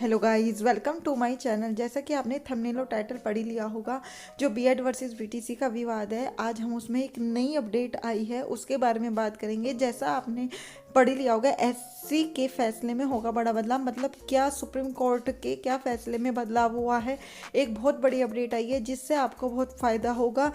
Hello guys, welcome to my channel. जैसा कि आपने थंबनेल और टाइटल पढ़ ही लिया होगा, जो बीएड वर्सेस बीटीसी का विवाद है, आज हम उसमें एक नई अपडेट आई है उसके बारे में बात करेंगे। जैसा आपने पढ़ ही लिया होगा, एससी के फैसले में होगा बड़ा बदलाव। मतलब क्या सुप्रीम कोर्ट के क्या फैसले में बदलाव हुआ है, एक बहुत बड़ी अपडेट आई है जिससे आपको बहुत फ़ायदा होगा।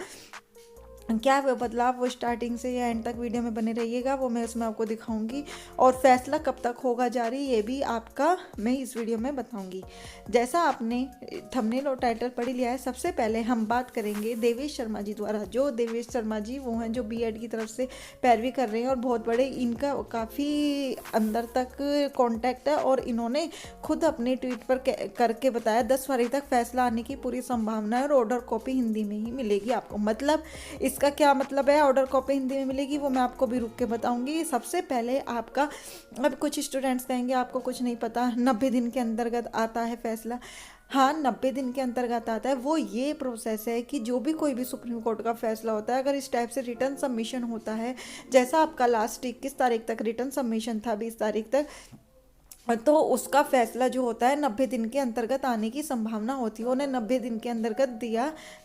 क्या वो बदलाव, वो स्टार्टिंग से या एंड तक वीडियो में बने रहिएगा, वो मैं उसमें आपको दिखाऊंगी। और फैसला कब तक होगा जारी, ये भी आपका मैं इस वीडियो में बताऊंगी। जैसा आपने थंबनेल और टाइटल पढ़ लिया है, सबसे पहले हम बात करेंगे देवेश शर्मा जी द्वारा। जो देवेश शर्मा जी वो हैं जो बीएड की तरफ से पैरवी कर रहे हैं और बहुत बड़े इनका काफ़ी अंदर तक कॉन्टैक्ट है। और इन्होंने खुद अपने ट्वीट पर करके बताया 10 फरवरी तक फैसला आने की पूरी संभावना है और ऑर्डर कॉपी हिंदी में ही मिलेगी आपको। मतलब इसका क्या मतलब है, ऑर्डर कॉपी हिंदी में मिलेगी, वो मैं आपको भी रुक के बताऊंगी। सबसे पहले आपका, अब कुछ स्टूडेंट्स कहेंगे आपको कुछ नहीं पता, 90 दिन के अंतर्गत आता है फैसला। हाँ, 90 दिन के अंतर्गत आता है। वो ये प्रोसेस है कि जो भी कोई भी सुप्रीम कोर्ट का फैसला होता है, अगर इस टाइप से रिटर्न सबमिशन होता है, जैसा आपका लास्ट 21 तारीख तक रिटर्न सबमिशन था, 20 तारीख तक, तो उसका फैसला जो होता है 90 दिन के अंतर्गत आने की संभावना होती है। उन्हें 90 दिन के अंतर्गत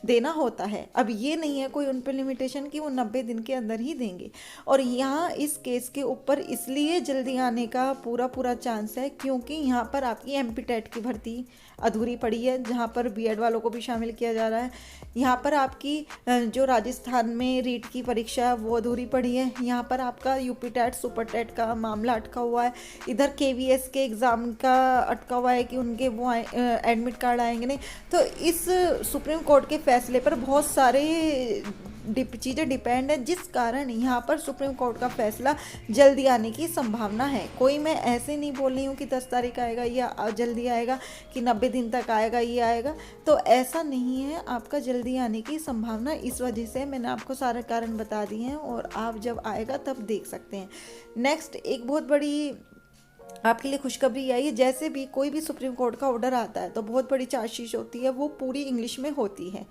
देना होता है। अब ये नहीं है कोई उन पर लिमिटेशन कि वो 90 दिन के अंदर ही देंगे। और यहाँ इस केस के ऊपर इसलिए जल्दी आने का पूरा पूरा चांस है क्योंकि यहाँ पर आपकी एमपी टेट की भर्ती अधूरी पड़ी है, जहाँ पर बीएड वालों को भी शामिल किया जा रहा है। यहाँ पर आपकी जो राजस्थान में रीट की परीक्षा है वो अधूरी पड़ी है। यहाँ पर आपका यूपी टेट सुपर टेट का मामला अटका हुआ है। इधर केवीएस के एग्ज़ाम का अटका हुआ है कि उनके वो एडमिट कार्ड आएंगे नहीं। तो इस सुप्रीम कोर्ट के फैसले पर बहुत सारे चीज़ें डिपेंड है, जिस कारण यहाँ पर सुप्रीम कोर्ट का फैसला जल्दी आने की संभावना है। कोई मैं ऐसे नहीं बोल रही हूँ कि 10 तारीख आएगा या जल्दी आएगा, कि 90 दिन तक आएगा ये आएगा, तो ऐसा नहीं है। आपका जल्दी आने की संभावना इस वजह से मैंने आपको सारे कारण बता दिए हैं और आप जब आएगा तब देख सकते हैं। नेक्स्ट एक बहुत बड़ी आपके लिए खुशखबरी आई है। जैसे भी कोई भी सुप्रीम कोर्ट का ऑर्डर आता है तो बहुत बड़ी चार्जशीट होती है, वो पूरी इंग्लिश में होती है,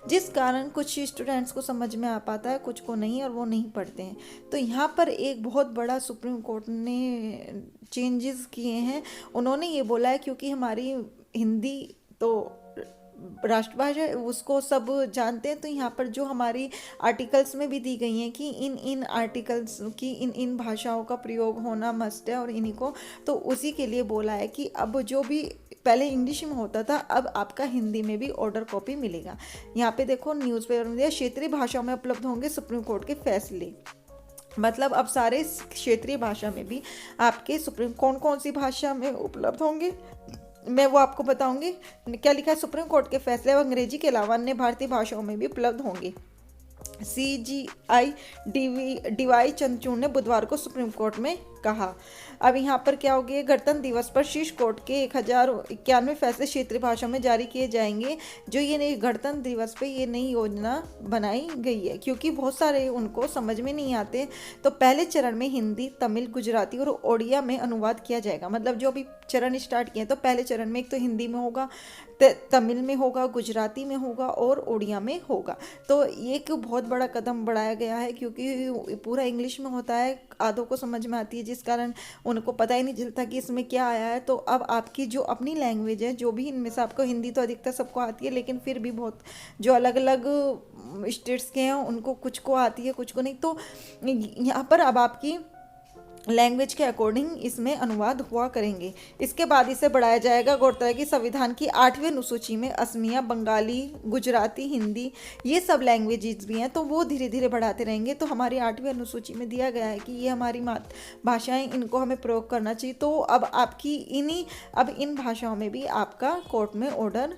जिस कारण कुछ स्टूडेंट्स को समझ में आ पाता है, कुछ को नहीं, और वो नहीं पढ़ते हैं। तो यहाँ पर एक बहुत बड़ा सुप्रीम कोर्ट ने चेंजेस किए हैं। उन्होंने ये बोला है क्योंकि हमारी हिंदी तो राष्ट्रभाषा है, उसको सब जानते हैं, तो यहाँ पर जो हमारी आर्टिकल्स में भी दी गई हैं कि इन इन आर्टिकल्स की इन इन भाषाओं का प्रयोग होना मस्ट है और इन्हीं को, तो उसी के लिए बोला है कि अब जो भी पहले इंग्लिश में होता था, अब आपका हिंदी में भी ऑर्डर कॉपी मिलेगा। यहाँ पे देखो न्यूज़पेपर में दिया, क्षेत्रीय भाषाओं में उपलब्ध होंगे सुप्रीम कोर्ट के फैसले। मतलब अब सारे क्षेत्रीय भाषा में भी आपके सुप्रीम कौन कौन सी भाषा में उपलब्ध होंगे, मैं वो आपको बताऊंगी। क्या लिखा है, सुप्रीम कोर्ट के फैसले अब अंग्रेजी के अलावा अन्य भारतीय भाषाओं में भी उपलब्ध होंगे। CGI DY चंद्रचूड़ ने बुधवार को सुप्रीम कोर्ट में कहा। अब यहाँ पर क्या हो गया, गणतंत्र दिवस पर शीर्ष कोर्ट के 1091 फैसले क्षेत्रीय भाषा में जारी किए जाएंगे। जो ये नई गणतंत्र दिवस पे ये नई योजना बनाई गई है क्योंकि बहुत सारे उनको समझ में नहीं आते, तो पहले चरण में हिंदी, तमिल, गुजराती और ओडिया में अनुवाद किया जाएगा। मतलब जो अभी चरण स्टार्ट किए तो पहले चरण में एक तो हिंदी में होगा, तमिल में होगा, गुजराती में होगा और ओडिया में होगा। तो ये एक बहुत बड़ा कदम बढ़ाया गया है क्योंकि पूरा इंग्लिश में होता है, आधों को समझ में आती है, जिस कारण उनको पता ही नहीं चलता कि इसमें क्या आया है। तो अब आपकी जो अपनी लैंग्वेज है, जो भी इनमें से आपको हिंदी तो अधिकतर सबको आती है, लेकिन फिर भी बहुत जो अलग अलग स्टेट्स के हैं उनको कुछ को आती है कुछ को नहीं, तो यहाँ पर अब आपकी लैंग्वेज के अकॉर्डिंग इसमें अनुवाद हुआ करेंगे। इसके बाद इसे बढ़ाया जाएगा। गौरतलब है कि संविधान की 8वीं अनुसूची में असमिया, बंगाली, गुजराती, हिंदी ये सब लैंग्वेजेस भी हैं, तो वो धीरे धीरे बढ़ाते रहेंगे। तो हमारी 8वीं अनुसूची में दिया गया है कि ये हमारी भाषाएं, इनको हमें प्रयोग करना चाहिए। तो अब आपकी अब इन भाषाओं में भी आपका कोर्ट में ऑर्डर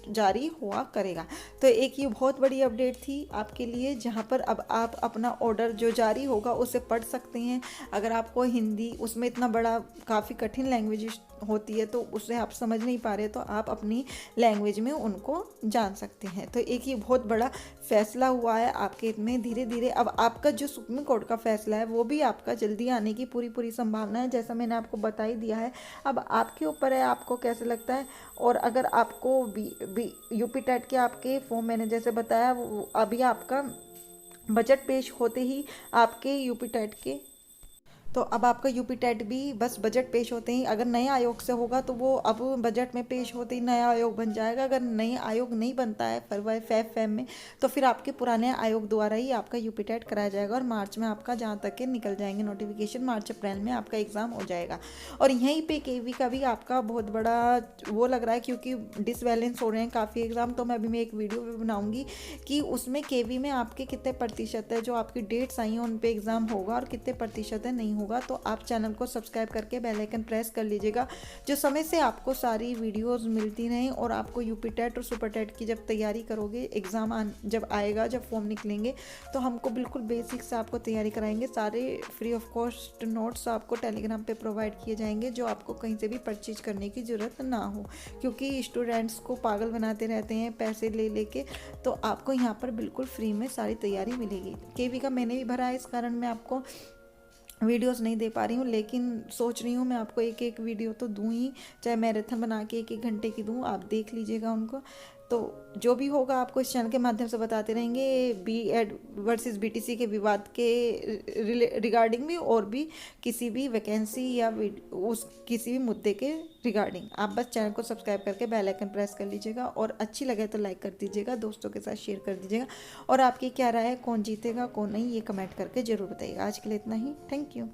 जारी हुआ करेगा। तो एक ये बहुत बड़ी अपडेट थी आपके लिए, जहाँ पर अब आप अपना ऑर्डर जो जारी होगा उसे पढ़ सकते हैं। अगर आपको हिंदी, उसमें इतना बड़ा काफ़ी कठिन लैंग्वेज होती है तो उसे आप समझ नहीं पा रहे, तो आप अपनी लैंग्वेज में उनको जान सकते हैं। तो एक ये बहुत बड़ा फैसला हुआ है आपके में। धीरे धीरे अब आपका जो सुप्रीम कोर्ट का फैसला है वो भी आपका जल्दी आने की पूरी पूरी संभावना है, जैसा मैंने आपको बता ही दिया है। अब आपके ऊपर है आपको कैसे लगता है। और अगर आपको यूपी टेट के आपके फॉर्म मैंने जैसे बताया, वो अभी आपका बजट पेश होते ही आपके यूपी टेट के तो अब आपका यूपी टेट भी बस बजट पेश होते ही, अगर नए आयोग से होगा तो वो अब बजट में पेश होते ही नया आयोग बन जाएगा। अगर नए आयोग नहीं बनता है फरवरी फेब में, तो फिर आपके पुराने आयोग द्वारा ही आपका यूपी टेट कराया जाएगा और मार्च में आपका जहाँ तक के निकल जाएंगे नोटिफिकेशन, मार्च अप्रैल में आपका एग्ज़ाम हो जाएगा। और यहीं पे केवी का भी आपका बहुत बड़ा वो लग रहा है, क्योंकि डिसबैलेंस हो रहे हैं काफ़ी एग्ज़ाम। तो मैं अभी मैं एक वीडियो भी बनाऊंगी कि उसमें केवी में आपके कितने प्रतिशत है, जो आपकी डेट्स आई हैं उन पे एग्ज़ाम होगा और कितने प्रतिशत है नहीं होगा। तो आप चैनल को सब्सक्राइब करके बेल आइकन प्रेस कर लीजिएगा, जो समय से आपको सारी वीडियोस मिलती रहें। और आपको यूपी टेट और सुपर टेट की जब तैयारी करोगे, एग्ज़ाम जब आएगा, जब फॉर्म निकलेंगे, तो हमको बिल्कुल बेसिक से आपको तैयारी कराएंगे। सारे फ्री ऑफ कॉस्ट नोट्स आपको टेलीग्राम पे प्रोवाइड किए जाएंगे, जो आपको कहीं से भी परचेज करने की ज़रूरत ना हो, क्योंकि स्टूडेंट्स को पागल बनाते रहते हैं पैसे ले लेके। तो आपको यहाँ पर बिल्कुल फ्री में सारी तैयारी मिलेगी। केवी का मैंने भी भरा है, इस कारण मैं आपको वीडियोस नहीं दे पा रही हूँ, लेकिन सोच रही हूँ मैं आपको एक एक वीडियो तो दूँ ही, चाहे मैराथन बना के 1-1 घंटे की दूँ, आप देख लीजिएगा उनको। तो जो भी होगा आपको इस चैनल के माध्यम से बताते रहेंगे, बीएड वर्सेस बीटीसी के विवाद के रिगार्डिंग भी, और भी किसी भी वैकेंसी या उस किसी भी मुद्दे के रिगार्डिंग। आप बस चैनल को सब्सक्राइब करके बेल आइकन प्रेस कर लीजिएगा, और अच्छी लगे तो लाइक कर दीजिएगा, दोस्तों के साथ शेयर कर दीजिएगा। और आपकी क्या राय है, कौन जीतेगा कौन नहीं, ये कमेंट करके ज़रूर बताइएगा। आज के लिए इतना ही, थैंक यू।